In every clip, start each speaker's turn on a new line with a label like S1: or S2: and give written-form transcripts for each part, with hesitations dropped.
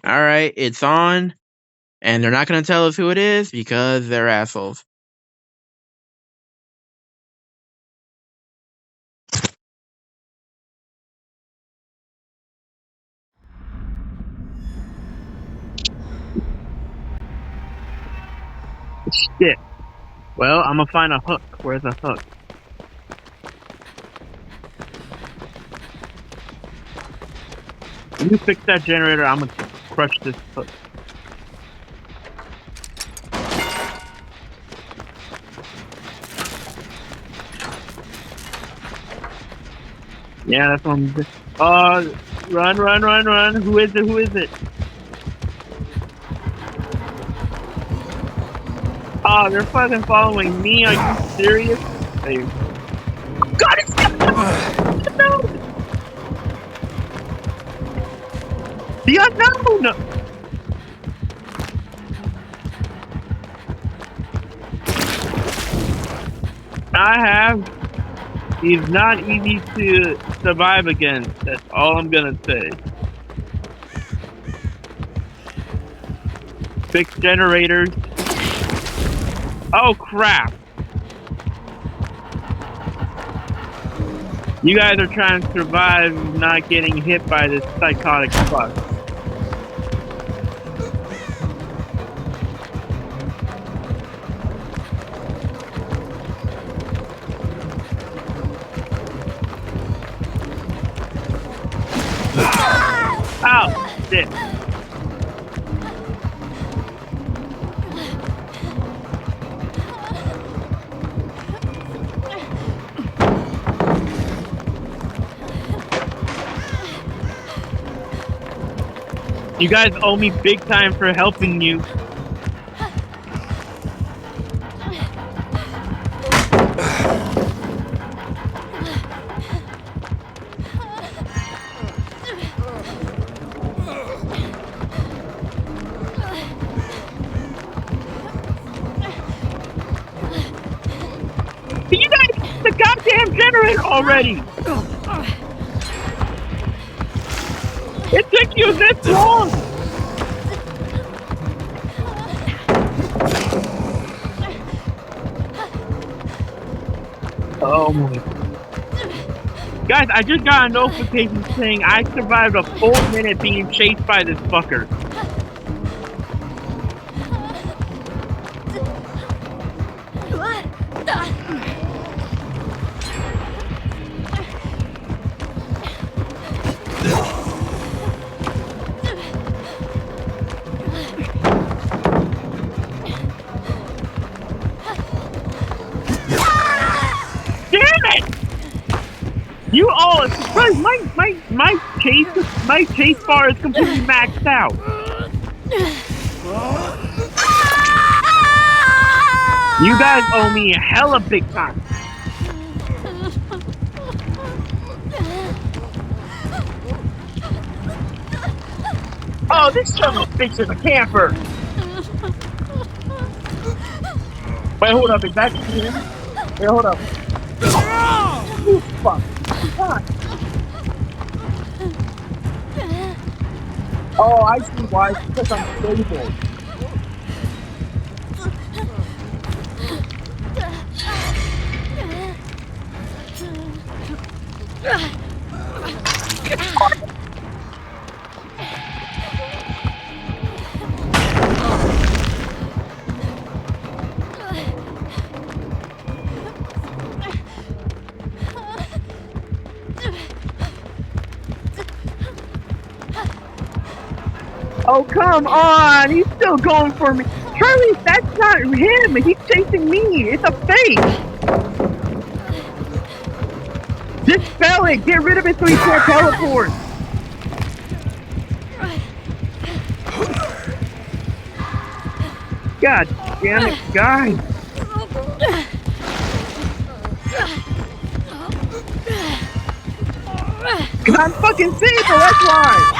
S1: Alright, it's on, and they're not gonna tell us who it is because they're assholes. Shit. Well, I'm gonna find a hook. Where's a hook? You fix that generator, I'm gonna crush this hook. Yeah, that's what I'm doing. Run. Who is it? Oh, they're fucking following me. Are you serious? Hey. God, it's unknown! The unknown! I have. He's not easy to survive against. That's all I'm gonna say. Fix generators. Oh crap! You guys are trying to survive not getting hit by this psychotic fuck. Ow! Shit. You guys owe me big time for helping you. You guys, the goddamn generator already! It took you this long! Oh my. Guys, I just got a notification saying I survived a full minute being chased by this fucker. You all, my chase bar is completely maxed out. You guys owe me a hella big time. Oh, this son of a bitch is a camper. Wait, hold up, is that him? Wait, hold up. Oh, fuck. God. Oh, I see why. It's because I'm stable. Oh, come on! He's still going for me! Charlie, that's not him! He's chasing me! It's a fake! Dispel it! Get rid of it so he can't teleport! God damn it, guys! Cause I'm fucking Sable, that's why!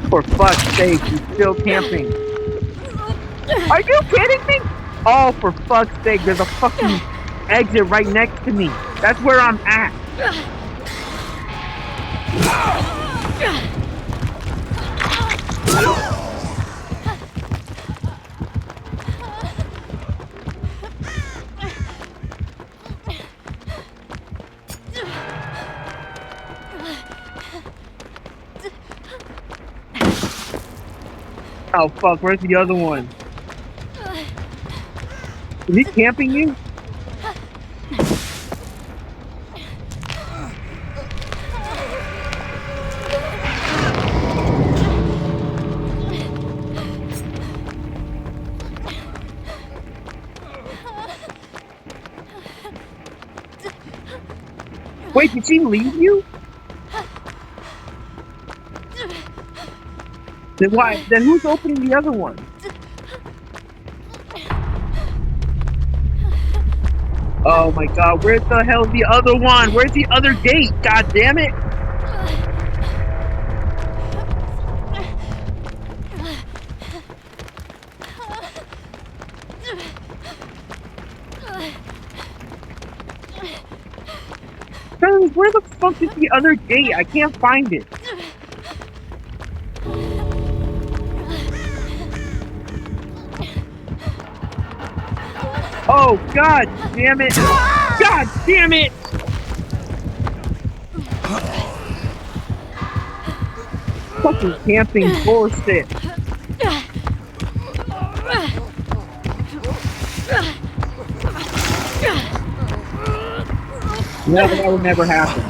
S1: For fuck's sake, he's still camping. Are you kidding me? Oh, for fuck's sake, there's a fucking exit right next to me. That's where I'm at. Oh fuck, where's the other one? Is he camping you? Wait, did she leave you? Then why? Then who's opening the other one? Oh my god, where's the hell the other one? Where's the other gate? God damn it! Guys, where the fuck is the other gate? I can't find it. Oh god damn it! God damn it! Fucking camping bullshit. No, that would never happen.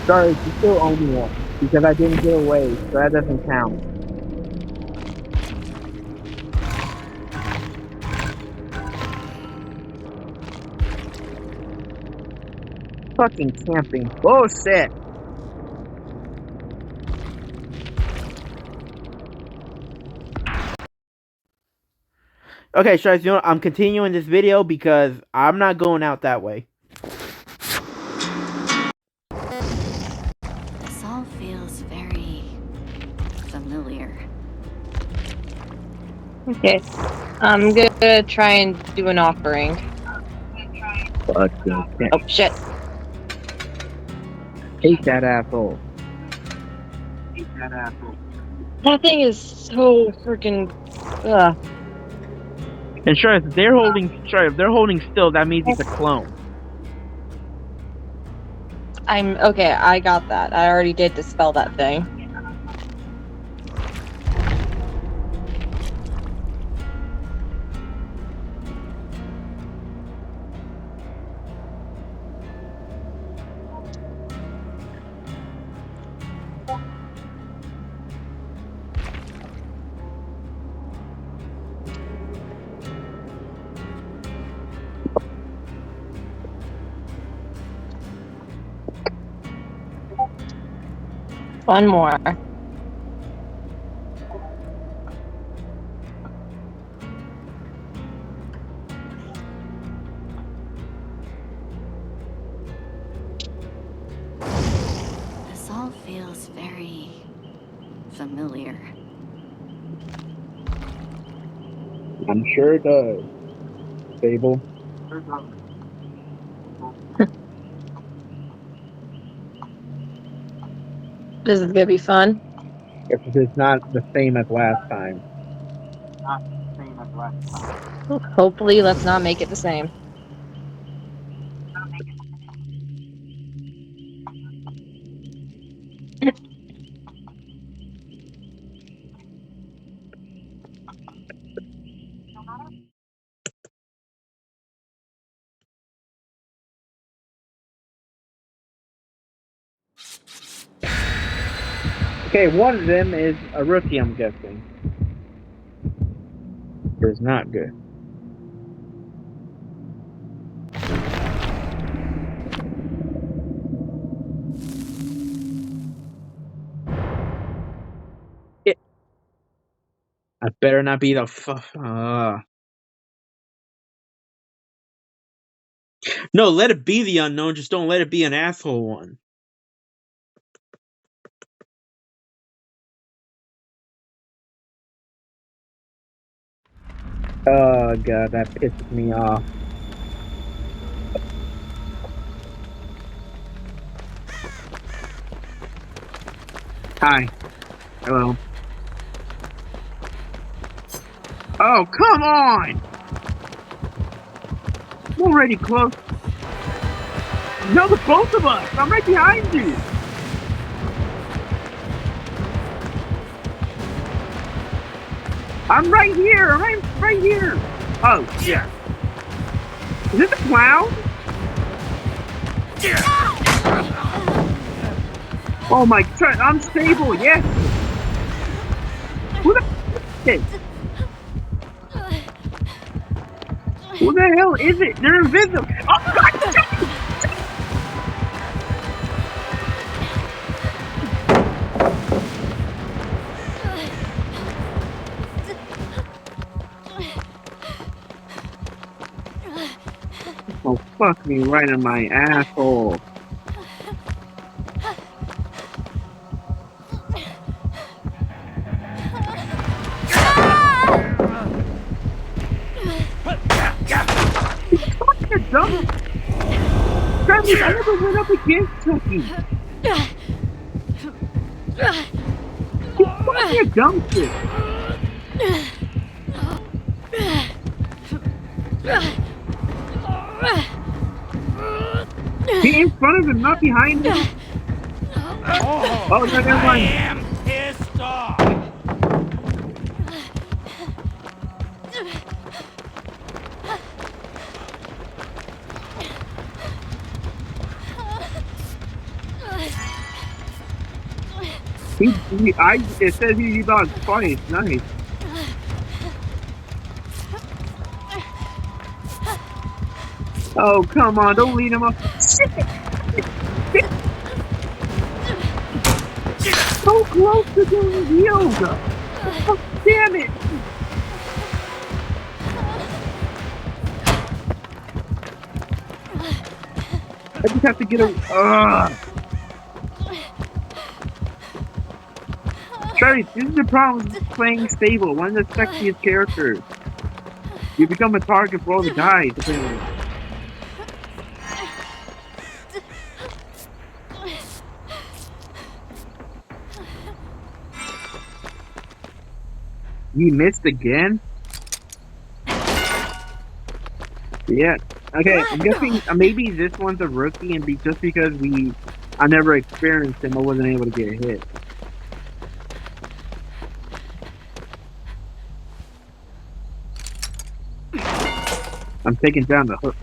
S1: Sorry, you still owe me one because I didn't get away, so that doesn't count. Fucking camping bullshit. Okay, Sharks, you know what? I'm continuing this video because I'm not going out that way.
S2: This all feels very familiar.
S3: Okay, I'm gonna try and do an offering.
S1: Fucking
S3: Oh shit!
S1: hate that asshole.
S3: That thing is so freaking.
S1: And sure, if they're holding still, that means it's a clone.
S3: I'm okay. I got that. I already did dispel that thing. One more.
S2: This all feels very familiar.
S1: I'm sure it does. Fable.
S3: This is gonna be fun.
S1: If it's not the same as last time.
S3: Hopefully, let's not make it the same.
S1: Okay, one of them is a rookie, I'm guessing. It's not good. I better not be the No, let it be the unknown, just don't let it be an asshole one. Oh god, that pisses me off. Hi. Hello. Oh, come on! I'm already close. No, the both of us! I'm right behind you! I'm right here! I'm right here! Oh, yeah. Is it the clown? Oh my god, I'm stable, yes! Who the f is it? Who the hell is it? They're invisible! Oh god! Oh, fuck me right in my asshole. You're dumb. Travis, I never went up against Chucky. You fucking dumb shit. Be in front of him, not behind him. Oh, no, never
S4: I
S1: mind.
S4: am pissed off.
S1: It says he dodged twice. Nice. Oh, come on, don't lead him up. Shit. So close to doing heels. Oh, damn it. I just have to get a. Travis, this is the problem with playing stable. One of the sexiest characters. You become a target for all the guys, apparently. You missed again? Yeah. Okay, I'm guessing maybe this one's a rookie, and just because I never experienced him, I wasn't able to get hit. I'm taking down the hook.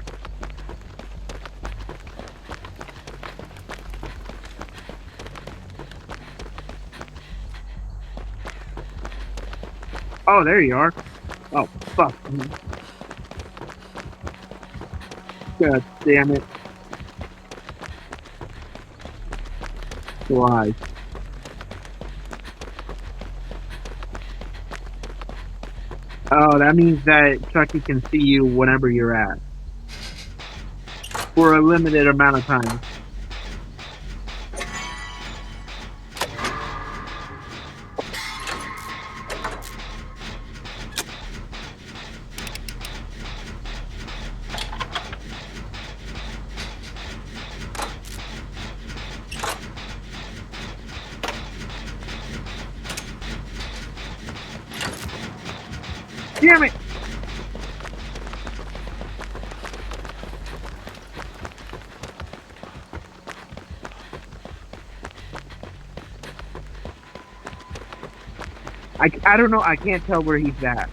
S1: Oh, there you are. Oh, fuck. God damn it. Why? Oh, that means that Chucky can see you whenever you're at. For a limited amount of time. Damn it! I don't know, I can't tell where he's at.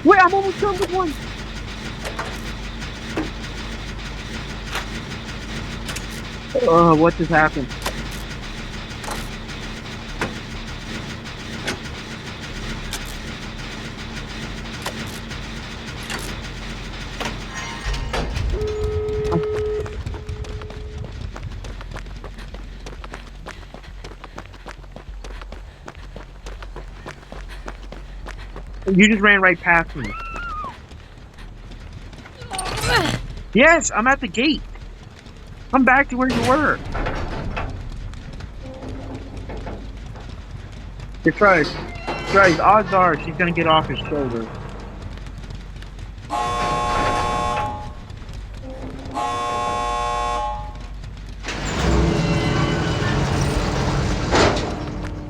S1: Wait, I'm almost done with one. What just happened? You just ran right past me. Yes, I'm at the gate. Come back to where you were. Guys, odds are she's gonna get off his shoulder.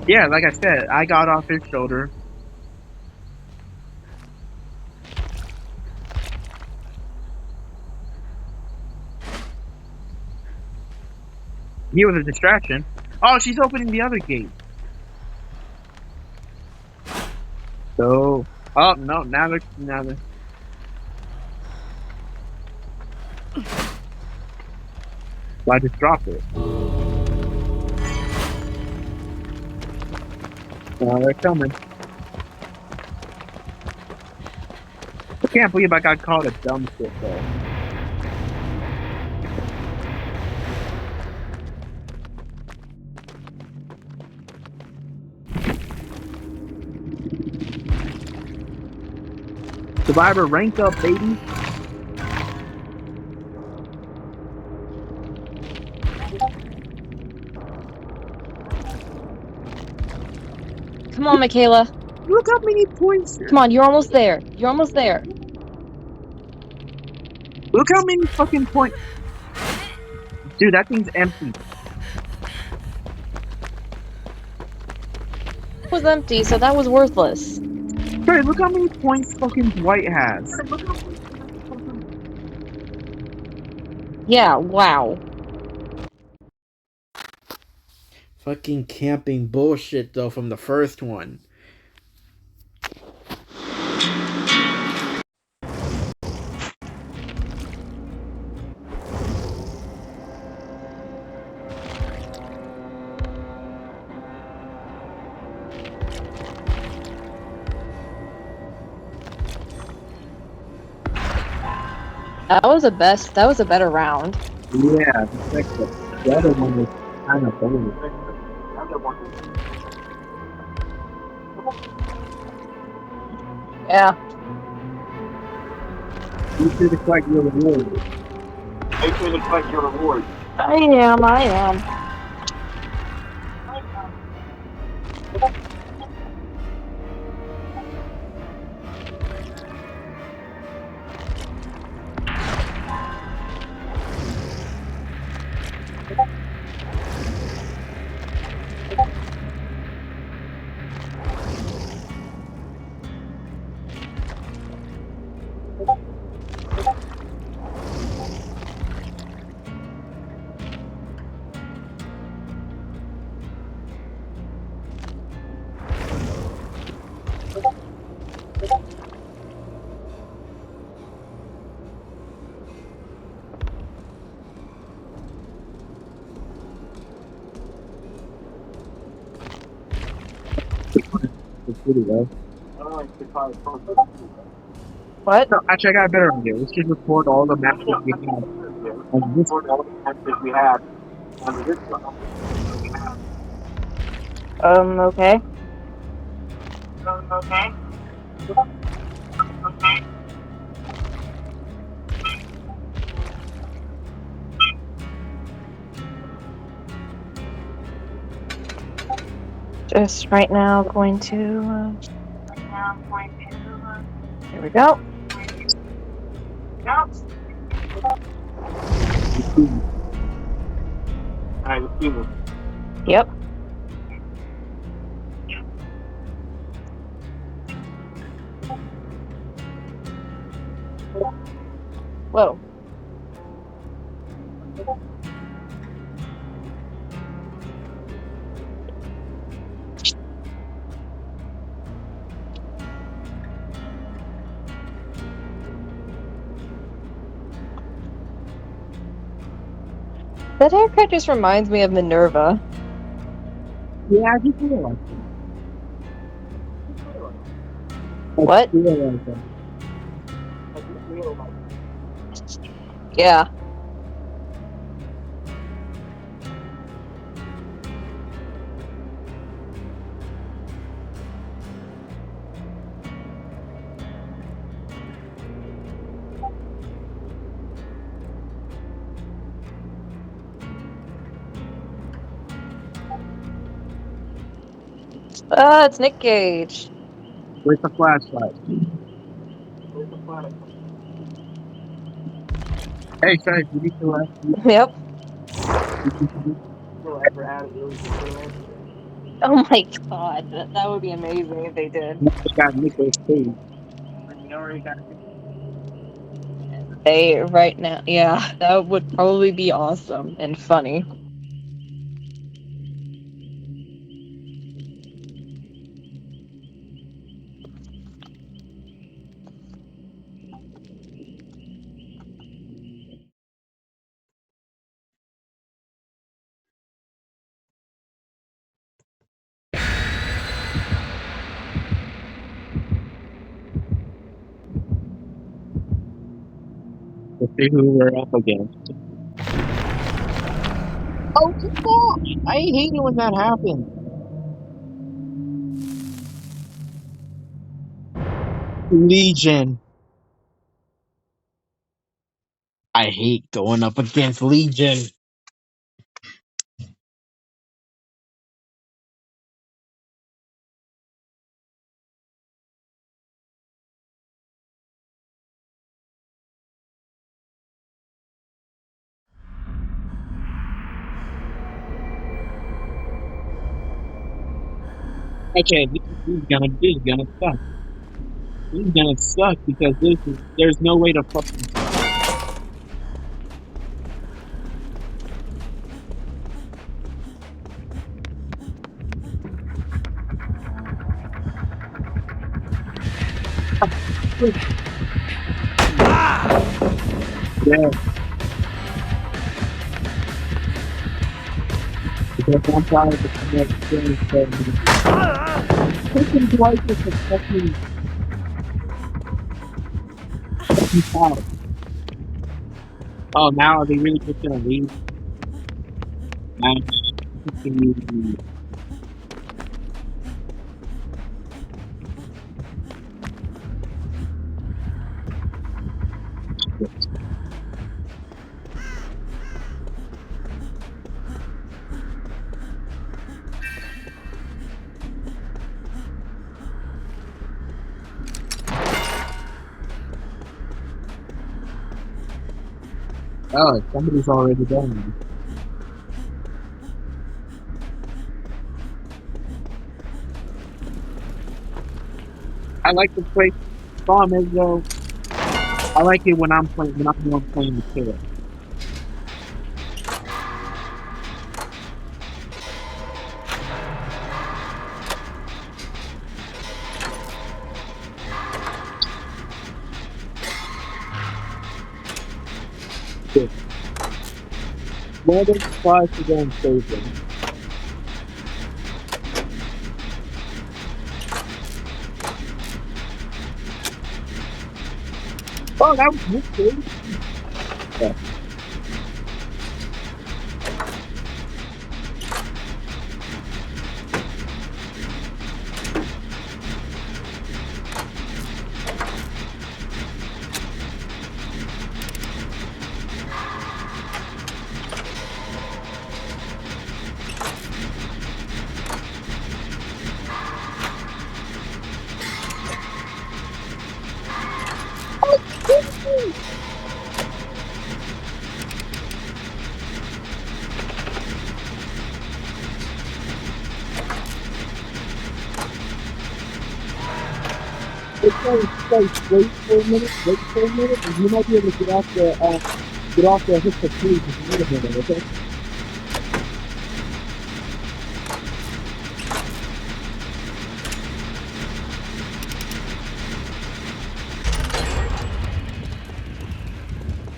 S1: Yeah, like I said, I got off his shoulder. He was a distraction. Oh, she's opening the other gate. So, oh no, now they're. Well, I just dropped it. Now they're coming. I can't believe I got called a dumb shit though. Survivor rank up, baby.
S3: Come on, Michaela.
S1: Look how many points.
S3: Come on, you're almost there. You're almost there.
S1: Look how many fucking points. Dude, that thing's empty.
S3: It was empty, so that was worthless.
S1: Sorry, look how many points fucking White has.
S3: Yeah, wow.
S4: Fucking camping bullshit though from the first one.
S3: That was a better round.
S1: Yeah, the other one was kind of funny.
S3: Yeah.
S1: You should have collect your reward. Make sure to collect your reward.
S3: I am.
S1: It's pretty well.
S3: What?
S1: No, actually, I got a better idea. Let's just record all the matches we had. And this matches we had on this one.
S3: Okay.
S1: Okay.
S3: Just right now going to... Here we go. Yep. Whoa. That haircut just reminds me of Minerva.
S1: Yeah, I just realized that.
S3: What?
S1: I realized that.
S3: Yeah. It's Nick Cage.
S1: With the flashlight. Hey, sorry, did you still ask me?
S3: Yep. Oh my god, that would be amazing if they did.
S1: We got Nicolas Cage.
S3: They right now, yeah, that would probably be awesome and funny.
S1: Let's see who we're up against. Oh, gosh! I hate it when that happens. Legion. I hate going up against Legion. Okay, this is gonna suck. This is gonna suck because there's no way to fucking. Yeah. Because I'm trying to connect things taking Dwight is a fucking foul. Oh, now are they really just gonna leave? Now, oh, somebody's already done. I like to play. Problem is though, I like it when I'm the one playing the killer. Good. More than tries to go and save them. Oh, that was Nick Cage. Yeah. Wait for a minute, and you might be able to get off the hook for free just a minute, okay?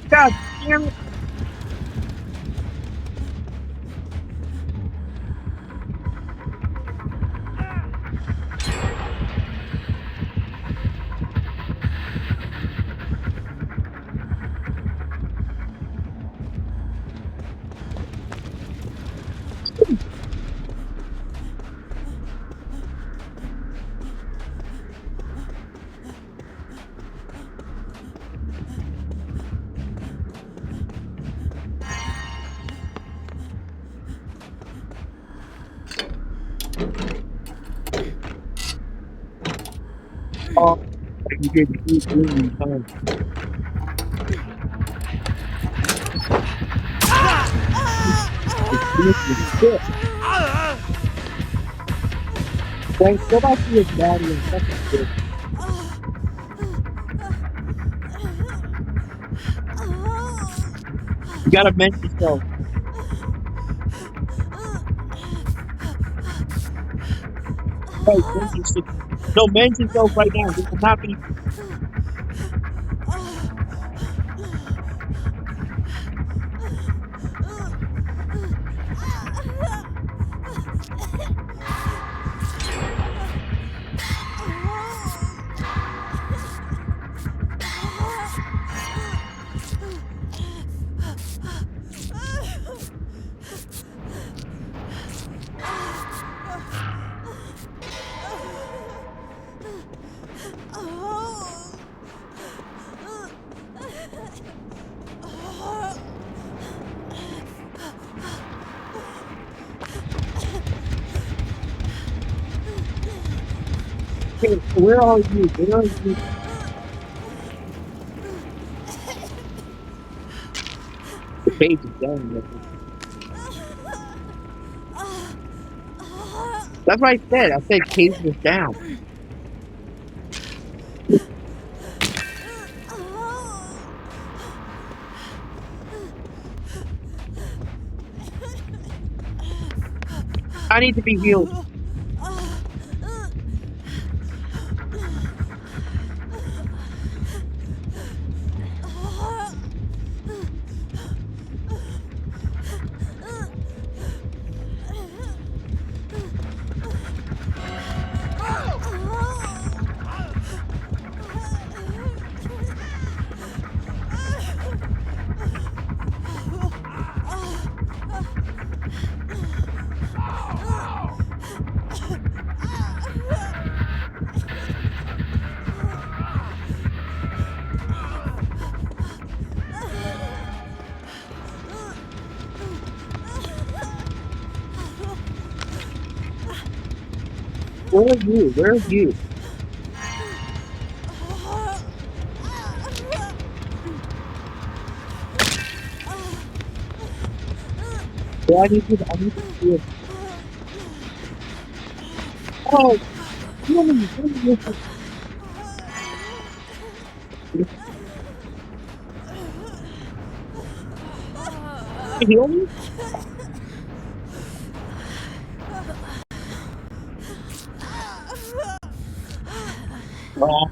S1: God damn it! Oh, you get keep doing time. Shit. Frank, go back to your daddy and fucking shit. You gotta mend yourself. Right, mend yourself. No, mend yourself right now. This will not be. Okay, where are you? Where are you? The page is down. That's what I said. I said cage was down. I need to be healed. Where are you? Where are you? Yeah, I need to see it. Oh, heal me, heal me. Heal me? Oh.